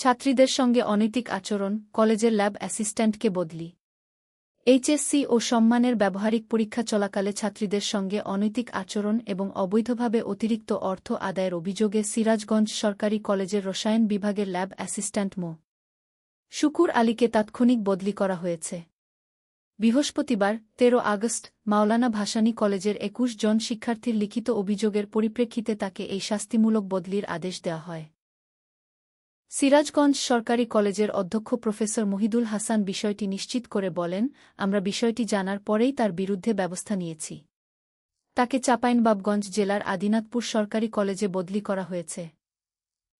ছাত্রীদের সঙ্গে অনৈতিক আচরণ, কলেজের ল্যাব অ্যাসিস্ট্যান্টকে বদলি। এইচএসসি ও সম্মানের ব্যবহারিক পরীক্ষা চলাকালে ছাত্রীদের সঙ্গে অনৈতিক আচরণ এবং অবৈধভাবে অতিরিক্ত অর্থ আদায়ের অভিযোগে সিরাজগঞ্জ সরকারি কলেজের রসায়ন বিভাগের ল্যাব অ্যাসিস্ট্যান্ট মো. শুকুর আলীকে তাৎক্ষণিক বদলি করা হয়েছে। বৃহস্পতিবার ১৩ আগস্ট মাওলানা ভাসানী কলেজের ২১ জন শিক্ষার্থীর লিখিত অভিযোগের পরিপ্রেক্ষিতে তাকে এই শাস্তিমূলক বদলির আদেশ দেওয়া হয়। সিরাজগঞ্জ সরকারি কলেজের অধ্যক্ষ প্রফেসর মহিদুল হাসান বিষয়টি নিশ্চিত করে বলেন, আমরা বিষয়টি জানার পরেই তার বিরুদ্ধে ব্যবস্থা নিয়েছি। তাকে চাঁপাইনবাবগঞ্জ জেলার আদিনাথপুর সরকারি কলেজে বদলি করা হয়েছে।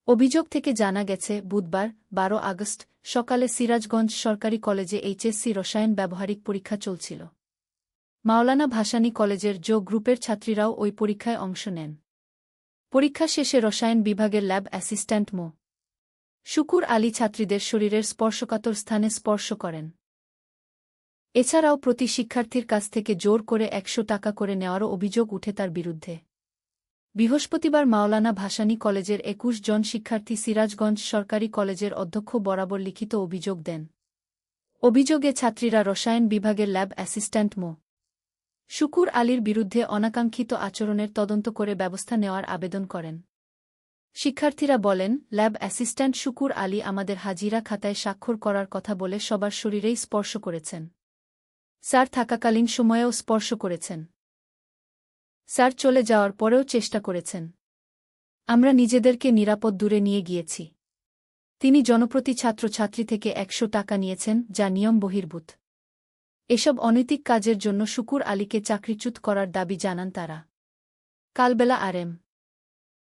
অভিযোগ থেকে জানা গেছে, বুধবার ১২ আগস্ট সকালে সিরাজগঞ্জ সরকারি কলেজে এইচএসসি রসায়ন ব্যবহারিক পরীক্ষা চলছিল। মাওলানা ভাসানী কলেজের জো গ্রুপের ছাত্রীরাও ওই পরীক্ষায় অংশ নেন। পরীক্ষা শেষে রসায়ন বিভাগের ল্যাব অ্যাসিস্ট্যান্ট মো. শুকুর আলী ছাত্রীদের শরীরের স্পর্শকাতর স্থানে স্পর্শ করেন। এছাড়াও প্রতি শিক্ষার্থীর কাছ থেকে জোর করে ১০০ টাকা করে নেওয়ারও অভিযোগ উঠে তার বিরুদ্ধে। বৃহস্পতিবার মাওলানা ভাসানী কলেজের ২১ জন শিক্ষার্থী সিরাজগঞ্জ সরকারি কলেজের অধ্যক্ষ বরাবর লিখিত অভিযোগ দেন। অভিযোগে ছাত্রীরা রসায়ন বিভাগের ল্যাব অ্যাসিস্ট্যান্ট মো. শুকুর আলীর বিরুদ্ধে অনাকাঙ্ক্ষিত আচরণের তদন্ত করে ব্যবস্থা নেওয়ার আবেদন করেন। শিক্ষার্থীরা বলেন, ল্যাব অ্যাসিস্ট্যান্ট শুকুর আলী আমাদের হাজিরা খাতায় স্বাক্ষর করার কথা বলে সবার শরীরেই স্পর্শ করেছেন। স্যার থাকাকালীন সময়েও স্পর্শ করেছেন। স্যার চলে যাওয়ার পরেও চেষ্টা করেছেন। আমরা নিজেদেরকে নিরাপদ দূরে নিয়ে গিয়েছি। তিনি জনপ্রতি ছাত্রছাত্রী থেকে ১০০ টাকা নিয়েছেন, যা নিয়ম বহির্ভূত। এসব অনৈতিক কাজের জন্য শুকুর আলীকে চাকরিচ্যুত করার দাবি জানান তারা। কালবেলা আর.এম.